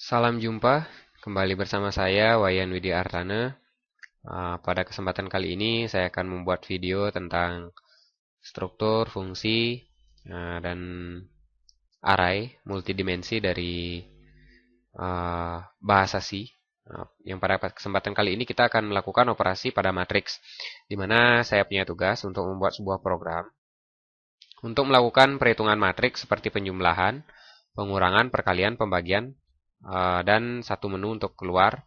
Salam jumpa, kembali bersama saya Wayan Widi Artana. Pada kesempatan kali ini saya akan membuat video tentang struktur, fungsi, dan array multidimensi dari bahasa C. Yang pada kesempatan kali ini kita akan melakukan operasi pada matriks, di mana saya punya tugas untuk membuat sebuah program untuk melakukan perhitungan matriks seperti penjumlahan, pengurangan, perkalian, pembagian, dan satu menu untuk keluar.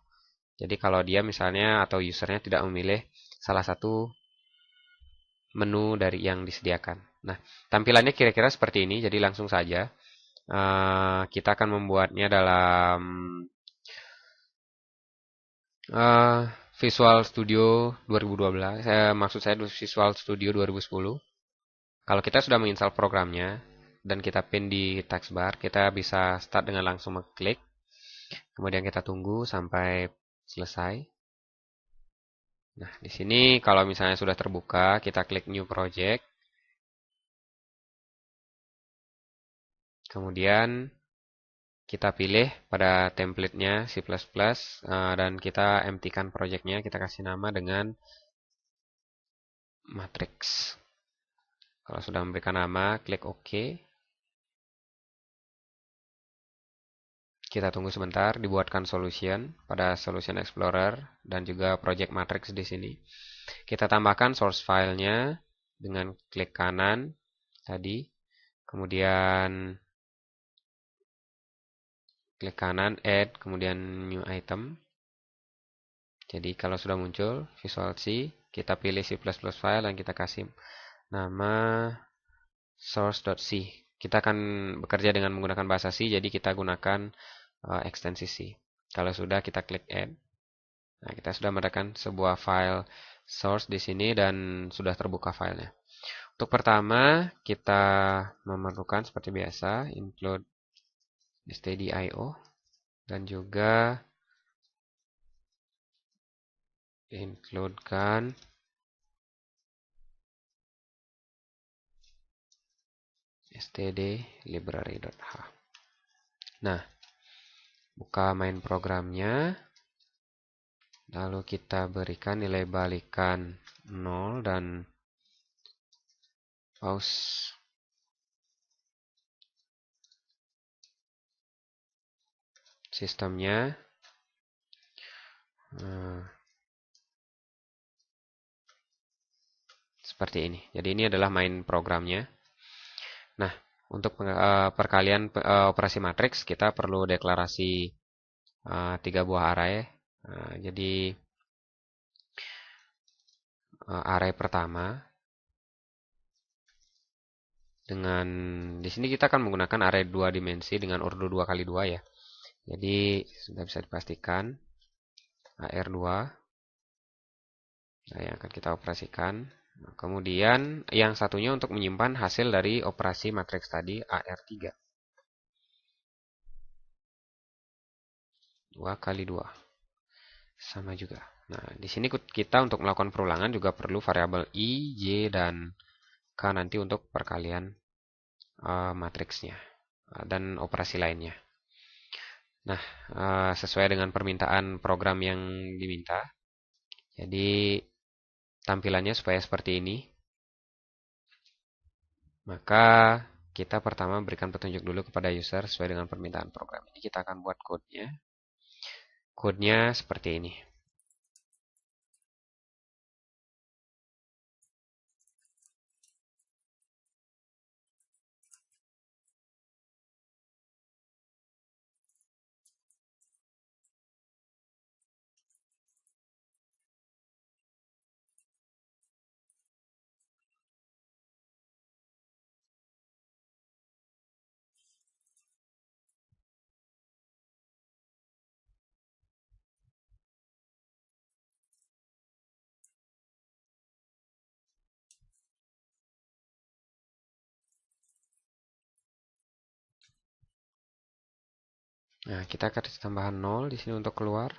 Jadi kalau dia misalnya atau usernya tidak memilih salah satu menu dari yang disediakan. Nah, tampilannya kira-kira seperti ini. Jadi langsung saja kita akan membuatnya dalam eh, Visual Studio 2012. Maksud saya Visual Studio 2010. Kalau kita sudah menginstal programnya dan kita pin di taskbar, kita bisa start dengan langsung mengklik. Kemudian kita tunggu sampai selesai. Nah, di sini kalau misalnya sudah terbuka, kita klik New Project. Kemudian kita pilih pada template-nya C++, dan kita empty-kan project-nya. Kita kasih nama dengan matrix. Kalau sudah memberikan nama, klik OK. Kita tunggu sebentar, dibuatkan solution pada Solution Explorer dan juga project matrix di sini. Kita tambahkan source file-nya dengan klik kanan tadi. Kemudian klik kanan, add, kemudian new item. Jadi kalau sudah muncul Visual C, kita pilih C++ file dan kita kasih nama source.c. Kita akan bekerja dengan menggunakan bahasa C, jadi kita gunakan ekstensi C. Kalau sudah kita klik add. Nah, kita sudah mendapatkan sebuah file source di sini dan sudah terbuka filenya. Untuk pertama, kita memerlukan seperti biasa include stdio dan juga includekan std_library.h. Nah, buka main programnya. Lalu kita berikan nilai balikan 0 dan pause. Sistemnya. Seperti ini. Jadi ini adalah main programnya. Nah, untuk perkalian operasi matriks kita perlu deklarasi 3 buah array. Jadi array pertama dengan di sini kita akan menggunakan array 2 dimensi dengan ordo 2 kali 2 ya. Jadi sudah bisa dipastikan AR2 yang akan kita operasikan. Kemudian yang satunya untuk menyimpan hasil dari operasi matriks tadi AR3. 2 kali 2. Sama juga. Nah, di sini kita untuk melakukan perulangan juga perlu variabel I, J, dan K nanti untuk perkalian matriksnya dan operasi lainnya. Nah, sesuai dengan permintaan program yang diminta. Jadi, tampilannya supaya seperti ini. Maka, kita pertama berikan petunjuk dulu kepada user sesuai dengan permintaan program. Ini kita akan buat code-nya. Code-nya seperti ini. Nah, kita kasih tambahan 0 di sini untuk keluar.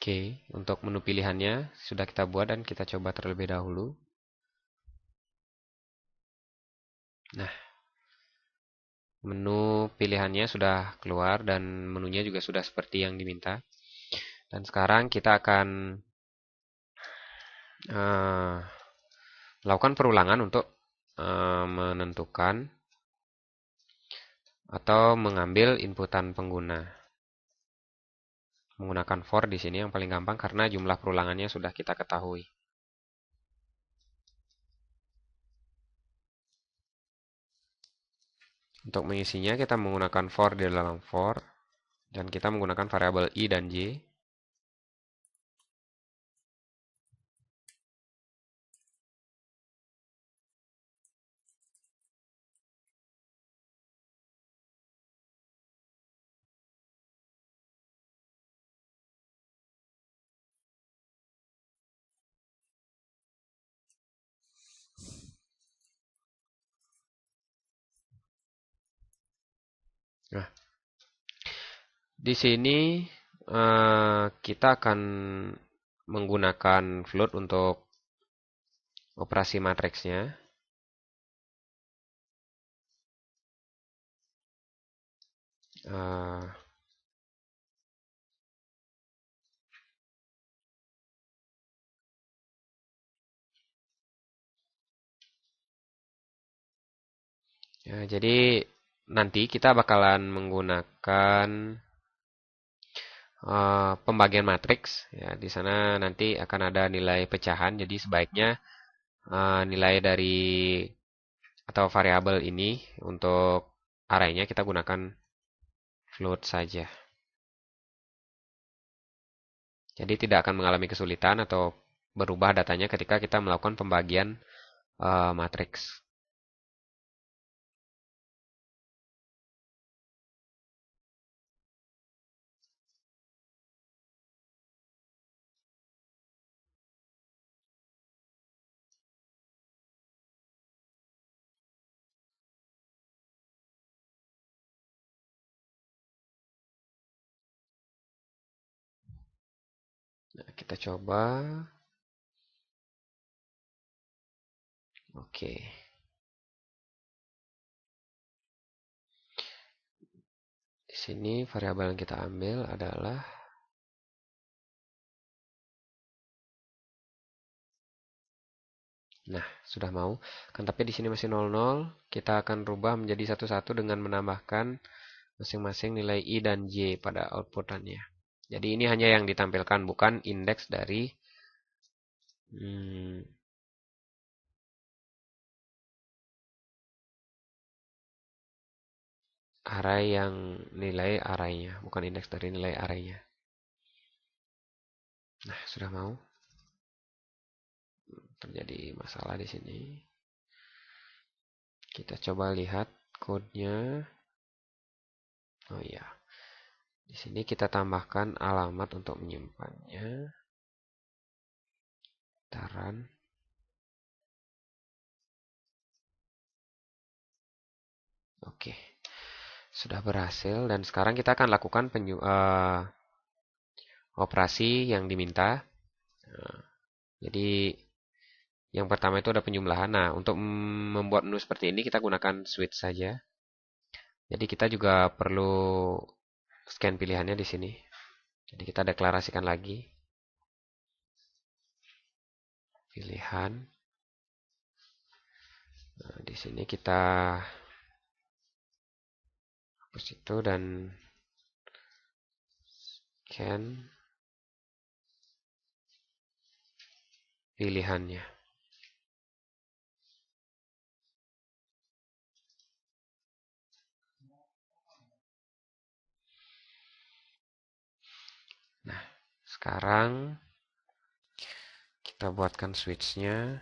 Oke, untuk menu pilihannya sudah kita buat dan kita coba terlebih dahulu. Nah, menu pilihannya sudah keluar dan menunya juga sudah seperti yang diminta. Dan sekarang kita akan uh, melakukan perulangan untuk menentukan atau mengambil inputan pengguna. Menggunakan for di sini yang paling gampang karena jumlah perulangannya sudah kita ketahui. Untuk mengisinya kita menggunakan for di dalam for dan kita menggunakan variabel I dan J. Nah, di sini kita akan menggunakan float untuk operasi matriksnya. Uh, ya, jadi nanti kita bakalan menggunakan pembagian matriks. Ya, di sana nanti akan ada nilai pecahan. Jadi sebaiknya nilai dari atau variabel ini untuk arraynya kita gunakan float saja. Jadi tidak akan mengalami kesulitan atau berubah datanya ketika kita melakukan pembagian matriks. Nah, kita coba. Oke. Di sini variabel yang kita ambil adalah nah, sudah mau. Kan tapi di sini masih 00, kita akan rubah menjadi 11 dengan menambahkan masing-masing nilai I dan J pada outputannya. Jadi ini hanya yang ditampilkan, bukan indeks dari array yang nilai arraynya, bukan indeks dari nilai arraynya. Nah, sudah mau. Terjadi masalah di sini. Kita coba lihat kodenya. Oh iya. Di sini kita tambahkan alamat untuk menyimpannya. Taran. Oke. Sudah berhasil dan sekarang kita akan lakukan operasi yang diminta. Jadi yang pertama itu ada penjumlahan. Nah, untuk membuat menu seperti ini kita gunakan switch saja. Jadi kita juga perlu scan pilihannya di sini. Jadi kita deklarasikan lagi. Pilihan. Nah, di sini kita hapus itu dan scan pilihannya. Nah, sekarang kita buatkan switch-nya.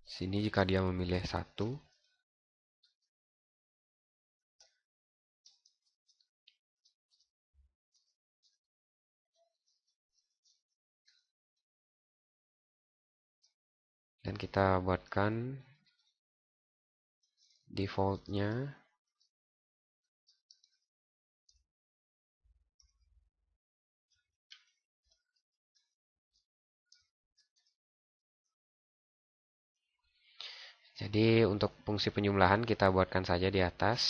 Sini jika dia memilih 1, dan kita buatkan defaultnya jadi untuk fungsi penjumlahan kita buatkan saja di atas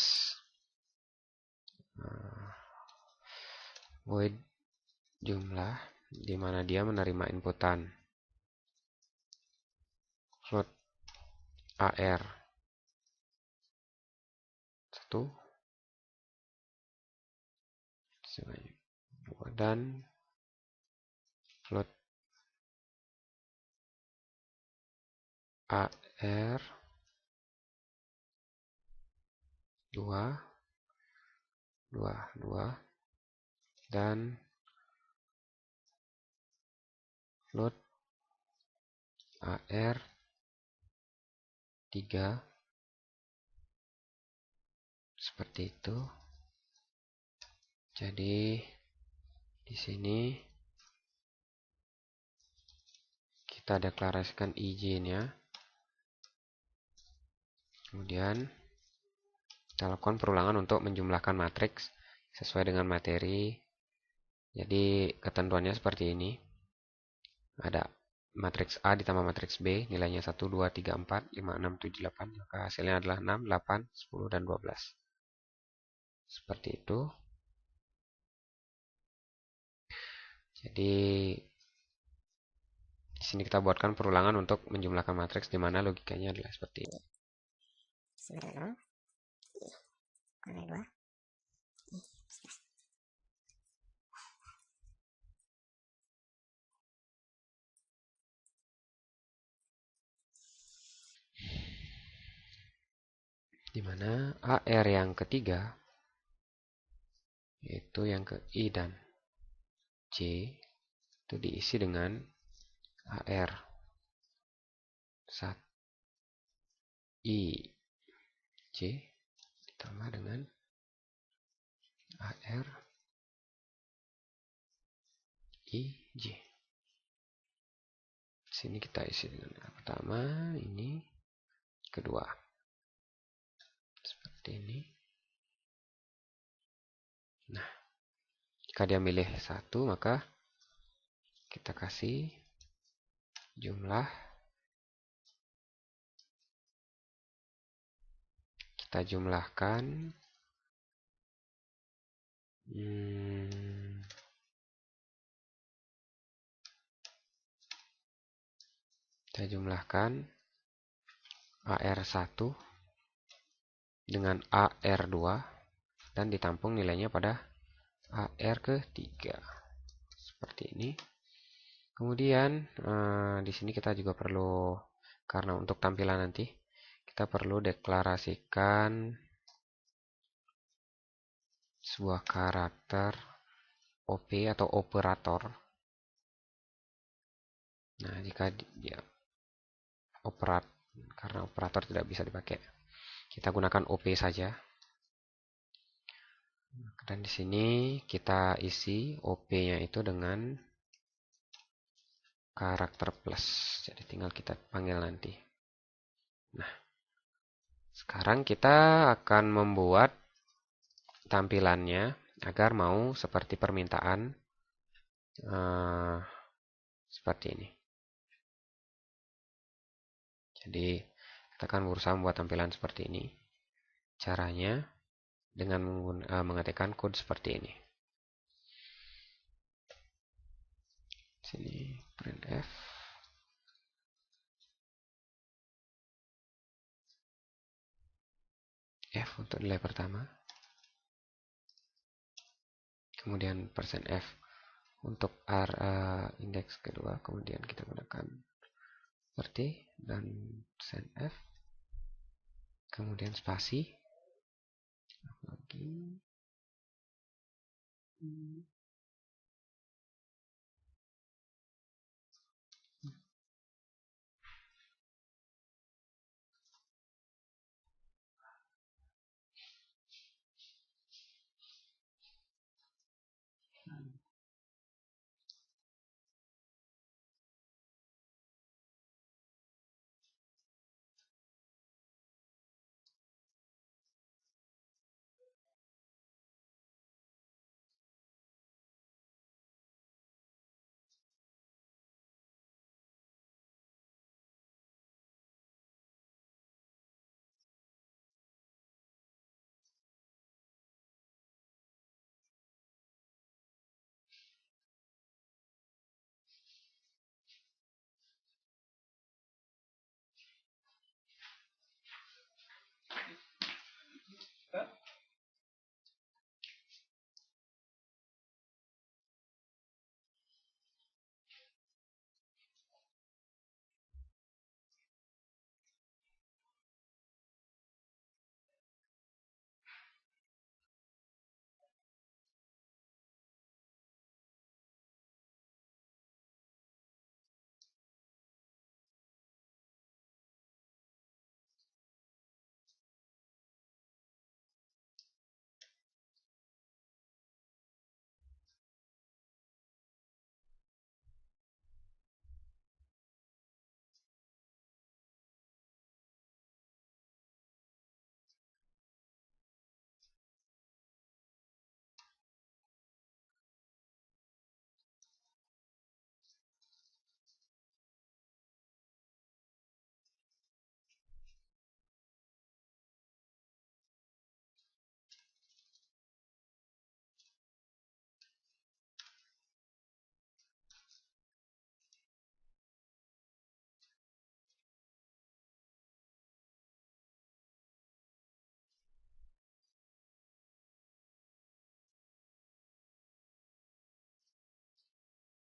void jumlah di mana dia menerima inputan float AR 1 dan float AR 2 dan float AR 3 seperti itu. Jadi di sini kita deklarasikan izinnya. Kemudian kita lakukan perulangan untuk menjumlahkan matriks sesuai dengan materi. Jadi ketentuannya seperti ini. Ada matriks A ditambah matriks B, nilainya 1, 2, 3, 4, 5, 6, 7, 8. Maka hasilnya adalah 6, 8, 10, dan 12. Seperti itu. Jadi di sini kita buatkan perulangan untuk menjumlahkan matriks di mana logikanya adalah seperti ini. Di mana AR yang ketiga yaitu yang ke I dan C itu diisi dengan AR 1 I C ditambah dengan AR I J. Sini kita isi dengan yang pertama, ini kedua. Seperti ini. Nah, jika dia milih 1 maka kita kasih jumlah, kita jumlahkan AR1 dengan AR2 dan ditampung nilainya pada AR ketiga. Seperti ini. Kemudian di sini kita juga perlu, karena untuk tampilan nanti kita perlu deklarasikan sebuah karakter OP atau operator. Nah, jika dia karena operator tidak bisa dipakai, kita gunakan OP saja. Dan di sini kita isi OP-nya itu dengan karakter plus. Jadi tinggal kita panggil nanti. Nah, sekarang kita akan membuat tampilannya agar mau seperti permintaan seperti ini. Jadi kita akan berusaha membuat tampilan seperti ini. Caranya dengan mengetikkan kode seperti ini. Sini printf F untuk nilai pertama. Kemudian %F untuk indeks kedua. Kemudian kita gunakan seperti dan %F. Kemudian spasi. Lagi.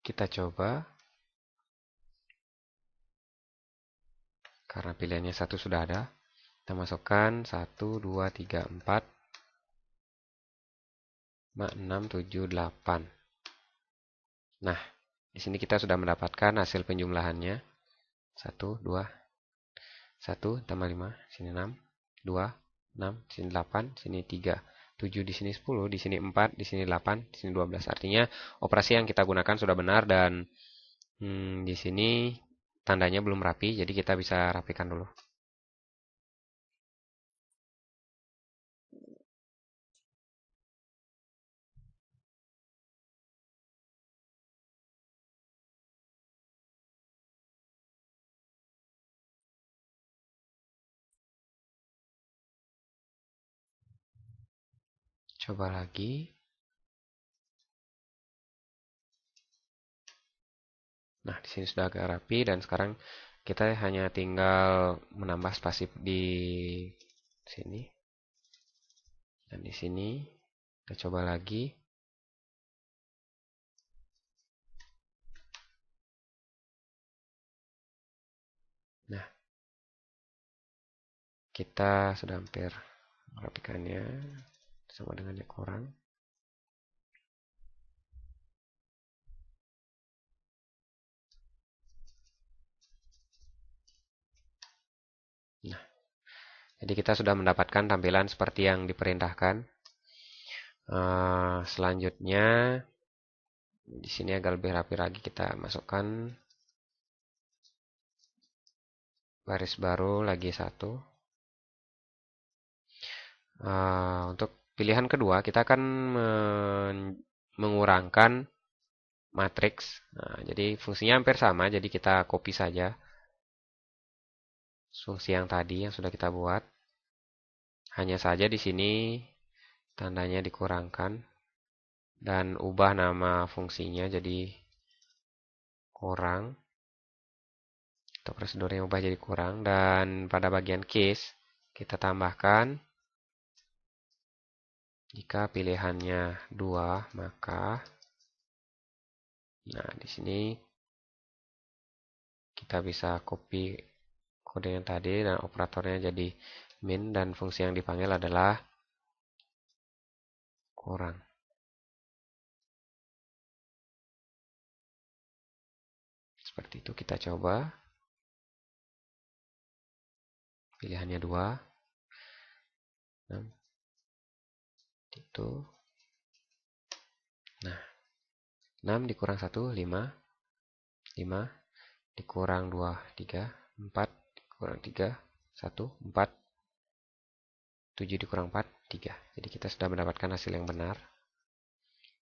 Kita coba. Karena pilihannya satu sudah ada. Kita masukkan 1, 2, 3, 4, 5, 6, 7, 8. Nah, di sini kita sudah mendapatkan hasil penjumlahannya. 1, 2, 1 tambah 5, sini 6, 2, 6, sini 8, sini 3, 7, di sini 10, di sini 4, di sini 8, di sini 12. Artinya operasi yang kita gunakan sudah benar dan di sini tandanya belum rapi, jadi kita bisa rapikan dulu. Coba lagi. Nah, di sini sudah agak rapi dan sekarang kita hanya tinggal menambah spasi di sini dan di sini. Kita coba lagi. Nah, kita sudah hampir merapikannya sama dengan yang kurang. Nah, jadi kita sudah mendapatkan tampilan seperti yang diperintahkan. Selanjutnya di sini agak lebih rapi lagi, kita masukkan baris baru lagi satu. Untuk pilihan kedua kita akan mengurangkan matriks. Nah, jadi fungsinya hampir sama, jadi kita copy saja fungsi yang tadi yang sudah kita buat. Hanya saja di sini tandanya dikurangkan dan ubah nama fungsinya jadi kurang. Atau prosedurnya ubah jadi kurang, dan pada bagian case kita tambahkan jika pilihannya 2 maka di sini kita bisa copy kode yang tadi dan operatornya jadi min dan fungsi yang dipanggil adalah kurang. Seperti itu, kita coba. Pilihannya 2. 6. Itu. Nah, 6 dikurang 1, 5. 5 dikurang 2, 3. 4 dikurang 3, 1. 4. 7 dikurang 4, 3. Jadi kita sudah mendapatkan hasil yang benar.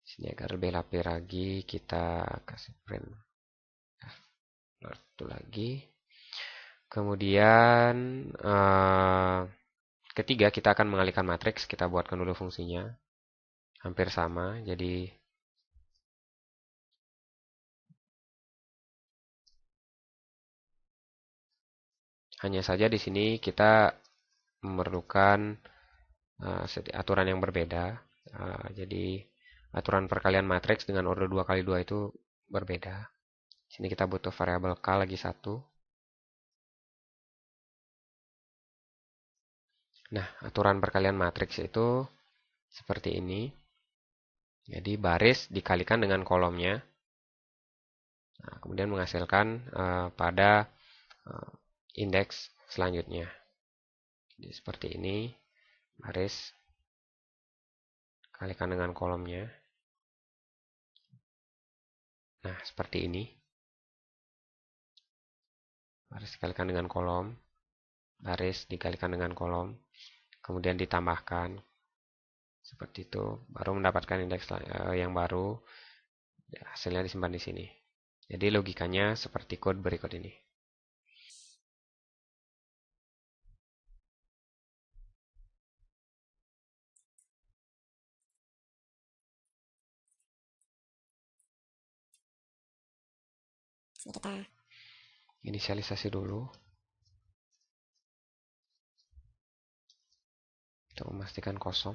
Sini agak lebih rapi lagi, kita kasih print itu lagi. Kemudian ketiga kita akan mengalihkan matriks. Kita buatkan dulu fungsinya. Hampir sama, jadi hanya saja di sini kita memerlukan aturan yang berbeda. Jadi aturan perkalian matriks dengan order 2 kali 2 itu berbeda. Sini kita butuh variabel k lagi 1. Nah, aturan perkalian matriks itu seperti ini. Jadi baris dikalikan dengan kolomnya. Nah, kemudian menghasilkan pada indeks selanjutnya. Jadi seperti ini. Baris kalikan dengan kolomnya. Nah, seperti ini. Baris dikalikan dengan kolom. Baris dikalikan dengan kolom. Kemudian ditambahkan. Seperti itu. Baru mendapatkan indeks yang baru. Ya, hasilnya disimpan di sini. Jadi logikanya seperti kode berikut ini. Kita inisialisasi dulu. Kita memastikan kosong.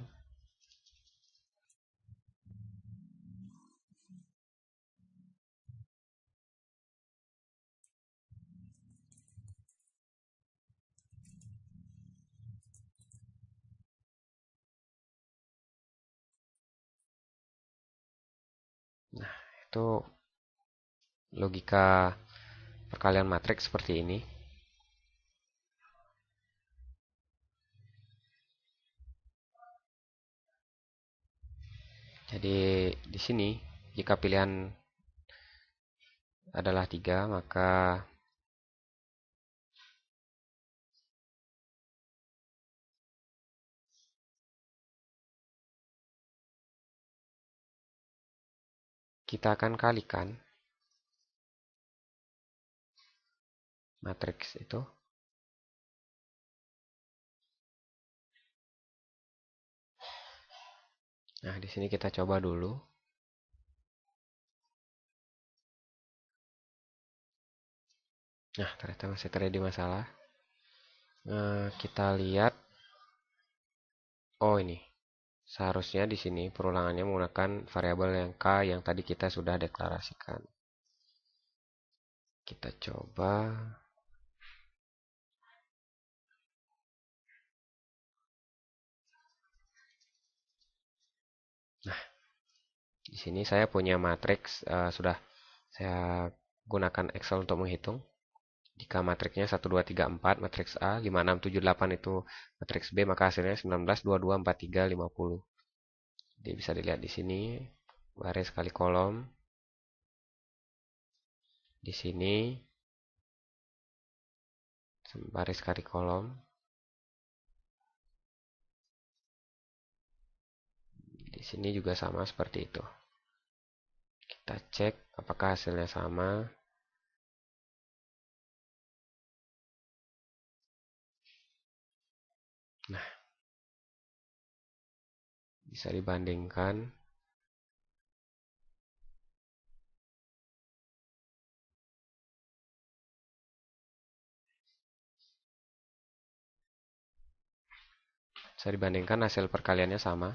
Itu logika perkalian matriks seperti ini. Jadi di sini jika pilihan adalah 3, maka kita akan kalikan matriks itu. Nah, di sini kita coba dulu. Nah, ternyata masih terjadi masalah. Kita lihat. Oh, ini. Seharusnya di sini perulangannya menggunakan variabel yang K yang tadi kita sudah deklarasikan. Kita coba. Nah, di sini saya punya matriks sudah saya gunakan Excel untuk menghitung. Jika matriksnya 1, 2, 3, 4, matriks A, 5, 6, 7, 8 itu matriks B, maka hasilnya 19, 2, 2, 4, 3, 50. Jadi bisa dilihat di sini, baris kali kolom. Di sini, baris kali kolom. Di sini juga sama seperti itu. Kita cek apakah hasilnya sama. Nah, bisa dibandingkan. Bisa dibandingkan hasil perkaliannya sama.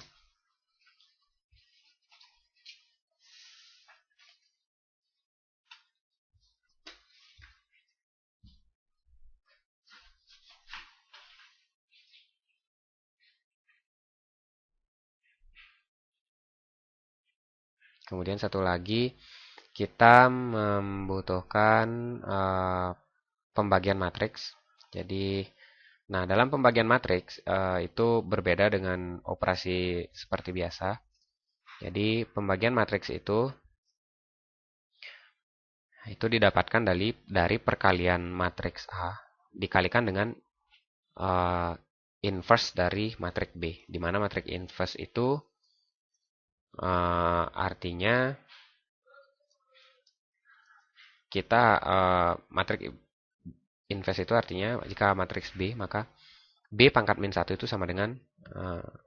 Kemudian satu lagi, kita membutuhkan pembagian matriks. Jadi, nah dalam pembagian matriks itu berbeda dengan operasi seperti biasa. Jadi pembagian matriks itu didapatkan dari perkalian matriks A dikalikan dengan inverse dari matriks B. Di mana matriks inverse itu artinya kita matriks inverse itu artinya jika matriks B maka B pangkat min 1 itu sama dengan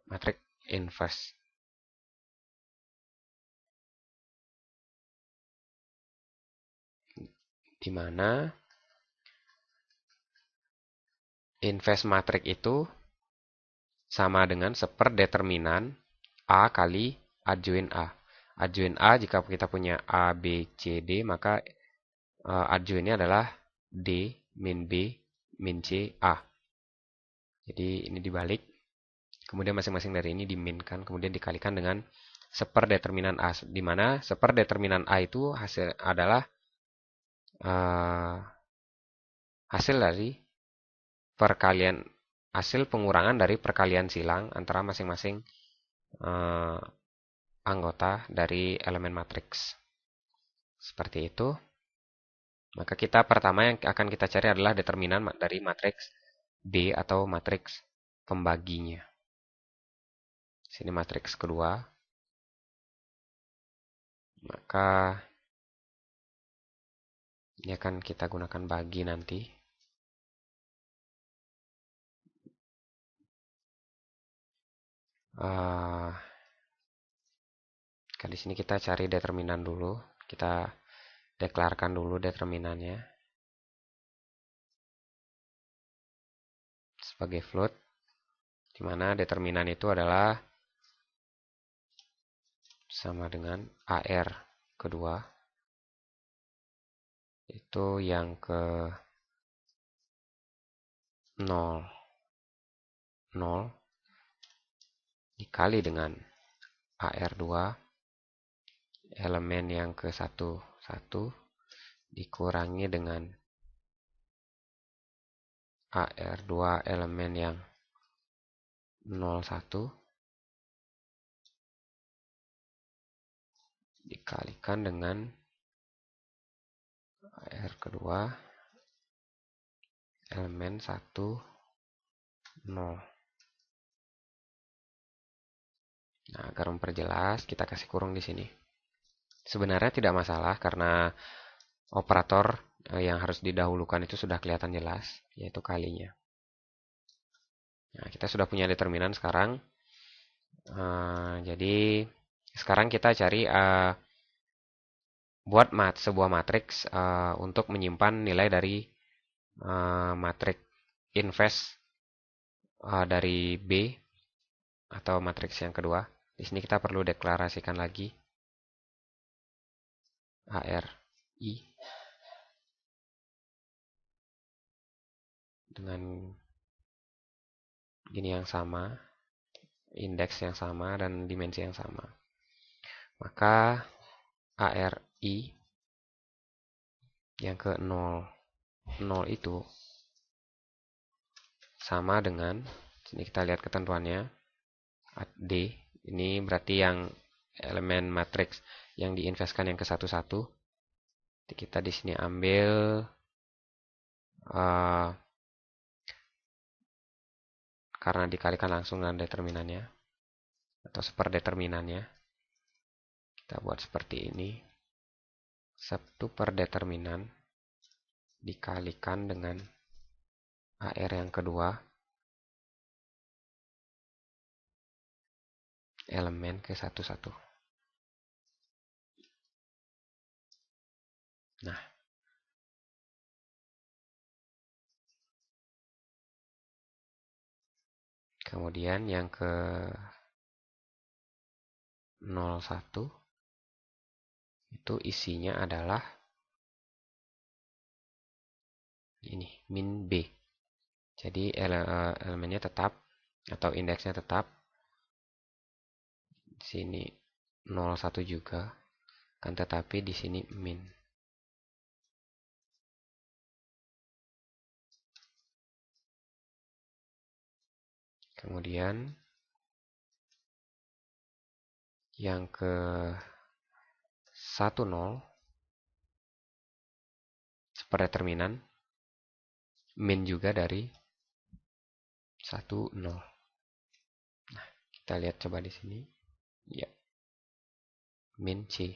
matriks inverse. Di mana inverse matriks itu sama dengan seperdeterminan A kali adjoint A. Adjoint A jika kita punya A, B, C, D, maka adjointnya adalah D min B min C A. Jadi ini dibalik. Kemudian masing-masing dari ini diminkan, kemudian dikalikan dengan seperdeterminan A. Di mana seperdeterminan A itu hasil adalah hasil dari perkalian hasil pengurangan dari perkalian silang antara masing-masing anggota dari elemen matriks. Seperti itu. Maka kita pertama yang akan kita cari adalah determinan dari matriks B atau matriks pembaginya. Sini matriks kedua. Maka ini akan kita gunakan bagi nanti. Di sini kita cari determinan dulu. Kita deklarkan dulu determinannya sebagai float, di mana determinan itu adalah sama dengan AR kedua, itu yang ke 0 dikali dengan AR2 elemen yang ke 1, 1 dikurangi dengan AR2 elemen yang 0, 1 dikalikan dengan AR kedua elemen 1, 0. Nah, agar memperjelas, kita kasih kurung di sini. Sebenarnya tidak masalah karena operator yang harus didahulukan itu sudah kelihatan jelas, yaitu kalinya. Nah, kita sudah punya determinan sekarang. Jadi sekarang kita cari buat sebuah matriks untuk menyimpan nilai dari matriks invest dari B atau matriks yang kedua. Di sini kita perlu deklarasikan lagi ARI dengan gini yang sama, indeks yang sama, dan dimensi yang sama. Maka ARI yang ke 0, 0 itu sama dengan, sini kita lihat ketentuannya, D, ini berarti yang elemen matriks yang diinvestkan yang ke 1, 1. Kita di sini ambil karena dikalikan langsung dengan determinannya atau seperdeterminannya, kita buat seperti ini. 1 per determinan dikalikan dengan AR yang kedua elemen ke 1, 1. Nah, kemudian yang ke 0, 1 itu isinya adalah ini, min B. Jadi elemennya tetap atau indeksnya tetap. Di sini 0, 1 juga, kan, tetapi di sini min. Kemudian yang ke 1, 0 seperdeterminan min juga dari 1, 0. Nah, kita lihat coba di sini. Ya, min C.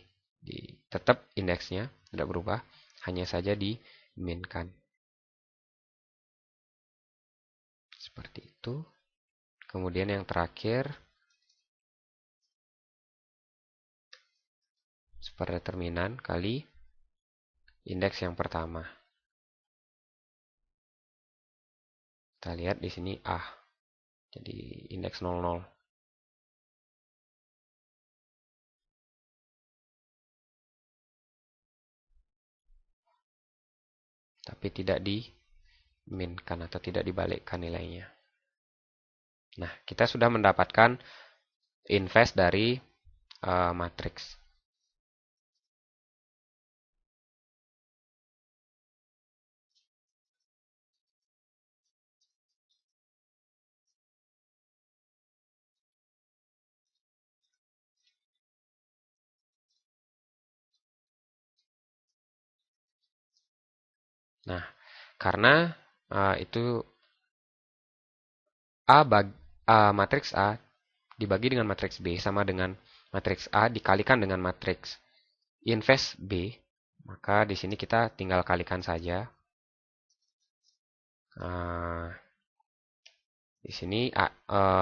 Tetap indeksnya tidak berubah, hanya saja diminkan. Seperti itu. Kemudian yang terakhir, seperdeterminan kali indeks yang pertama. Kita lihat di sini A. Jadi indeks 00. Tapi tidak diminkan atau tidak dibalikkan nilainya. Nah, kita sudah mendapatkan invest dari matriks. Nah, karena itu matriks A dibagi dengan matriks B sama dengan matriks A dikalikan dengan matriks invest B, maka di sini kita tinggal kalikan saja. Di sini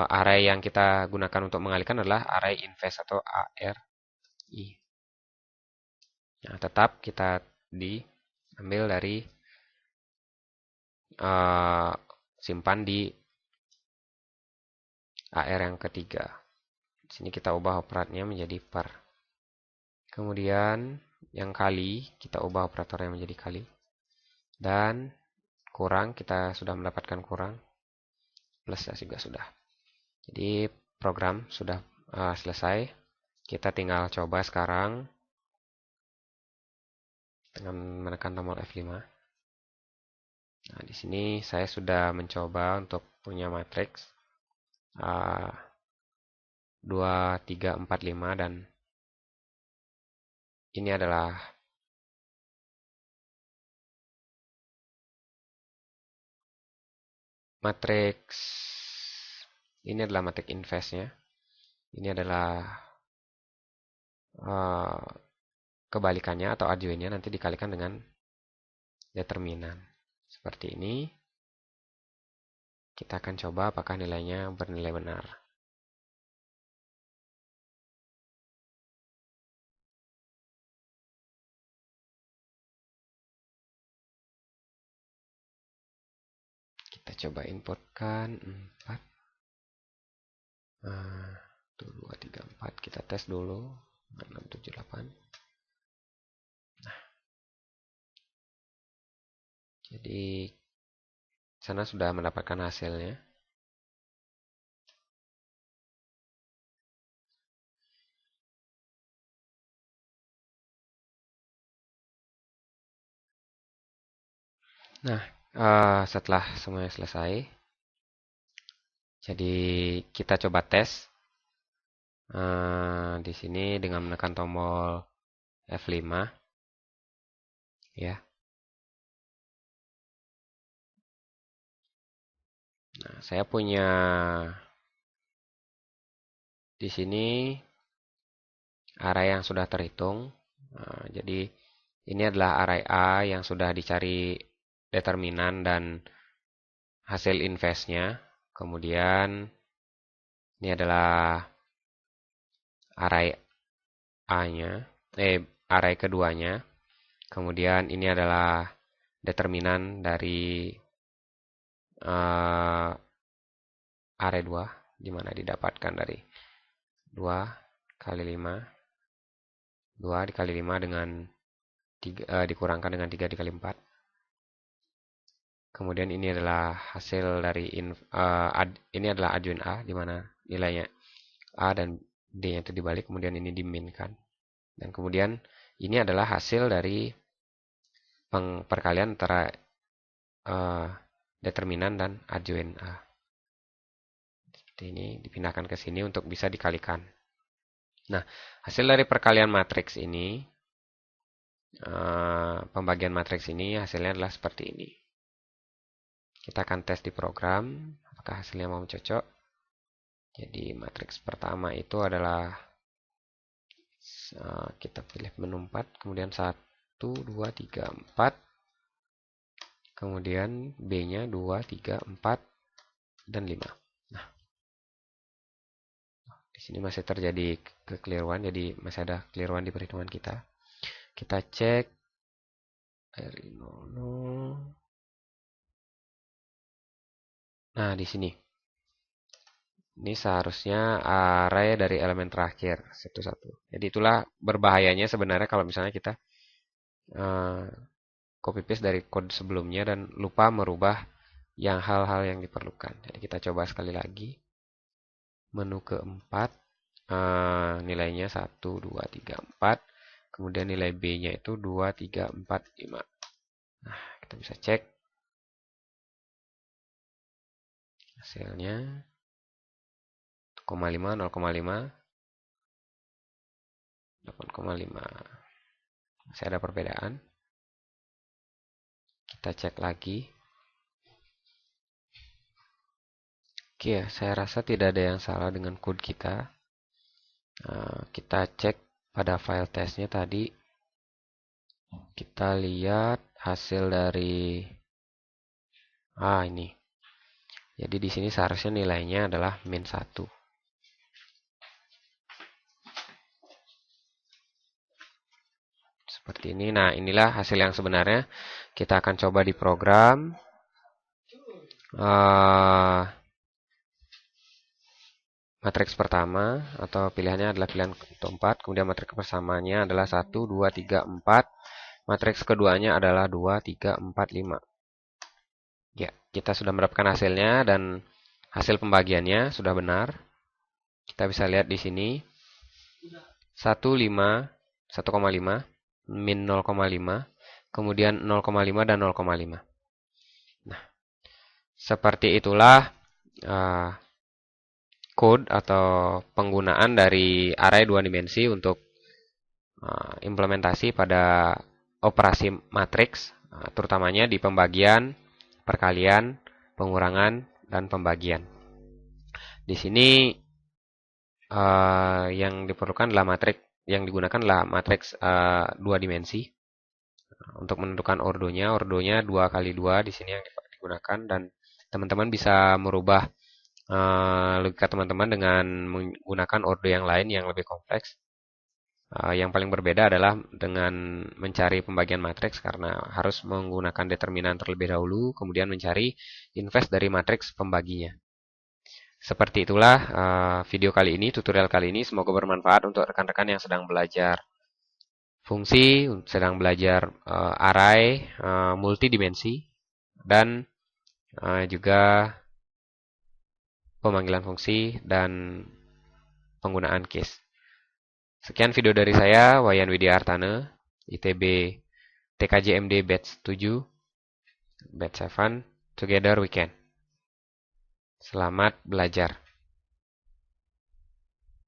array yang kita gunakan untuk mengalihkan adalah array invest atau ARI. Nah, tetap kita diambil dari simpan di AR yang ketiga. Di sini kita ubah operatnya menjadi per. Kemudian yang kali kita ubah operatornya menjadi kali. Dan kurang kita sudah mendapatkan kurang. Plus juga sudah. Jadi program sudah selesai. Kita tinggal coba sekarang. dengan menekan tombol F5. Nah, di sini saya sudah mencoba untuk punya matriks 2, 3, 4, 5 dan ini adalah matriks investnya. Ini adalah kebalikannya atau adjointnya nanti dikalikan dengan determinan. Seperti ini. Kita akan coba apakah nilainya bernilai benar. Kita coba inputkan 4. 2, 3, 4. Kita tes dulu. 6, 7, 8. Nah, jadi sana sudah mendapatkan hasilnya. Nah, setelah semuanya selesai, jadi kita coba tes di sini dengan menekan tombol F5, ya. Nah, saya punya di sini array yang sudah terhitung. Jadi ini adalah array A yang sudah dicari determinan dan hasil investnya. Kemudian ini adalah array A-nya, array keduanya. Kemudian ini adalah determinan dari array 2, di mana didapatkan dari 2 kali 5. 2 dikali 5 dengan 3, dikurangkan dengan 3 dikali 4. Kemudian ini adalah hasil dari ini adalah adjoint A, di mana nilainya A dan D-nya itu dibalik, kemudian ini diminkan. Dan kemudian ini adalah hasil dari perkalian antara determinan dan adjoint A. Seperti ini, dipindahkan ke sini untuk bisa dikalikan. Nah, hasil dari perkalian matriks ini, pembagian matriks ini hasilnya adalah seperti ini. Kita akan tes di program, apakah hasilnya mau cocok. Jadi matriks pertama itu adalah kita pilih menu 4, kemudian 1, 2, 3, 4. Kemudian B-nya 2, 3, 4, dan 5. Nah, di sini masih terjadi kekeliruan, jadi masih ada kekeliruan di perhitungan kita. Kita cek RI 00. Nah, di sini. Ini seharusnya array dari elemen terakhir, 1, 1. Jadi itulah berbahayanya sebenarnya kalau misalnya kita copy paste dari kode sebelumnya dan lupa merubah hal-hal yang diperlukan. Jadi kita coba sekali lagi. Menu keempat, nilainya 1, 2, 3, 4. Kemudian nilai B-nya itu 2, 3, 4, 5. Nah, kita bisa cek hasilnya 0,5, 0,5, 8,5. Masih ada perbedaan. Kita cek lagi. Oke, saya rasa tidak ada yang salah dengan code kita. Kita cek pada file testnya tadi. Kita lihat hasil dari ini. Jadi di sini seharusnya nilainya adalah min 1. Seperti ini. Nah, inilah hasil yang sebenarnya. Kita akan coba di program. Matriks pertama atau pilihannya adalah pilihan 4. Kemudian matriks persamanya adalah 1, 2, 3, 4. Matriks keduanya adalah 2, 3, 4, 5. Ya, kita sudah mendapatkan hasilnya dan hasil pembagiannya sudah benar. Kita bisa lihat di sini 1,5 min 0,5 kemudian 0,5 dan 0,5. Nah, seperti itulah code atau penggunaan dari array 2 dimensi untuk implementasi pada operasi matriks, terutamanya di pembagian, perkalian, pengurangan, dan pembagian. Di sini yang diperlukan adalah matriks yang digunakan adalah matriks 2 dimensi. Untuk menentukan ordonya 2 kali 2 di sini yang digunakan, dan teman-teman bisa merubah logika teman-teman dengan menggunakan ordo yang lain yang lebih kompleks. Yang paling berbeda adalah dengan mencari pembagian matriks karena harus menggunakan determinan terlebih dahulu, kemudian mencari inverse dari matriks pembaginya. Seperti itulah video kali ini, tutorial kali ini. Semoga bermanfaat untuk rekan-rekan yang sedang belajar fungsi, sedang belajar array multidimensi, dan juga pemanggilan fungsi dan penggunaan case. Sekian video dari saya, Wayan Widiartana, ITB TKJMD Batch 7, Batch 7, Together We Can. Selamat belajar.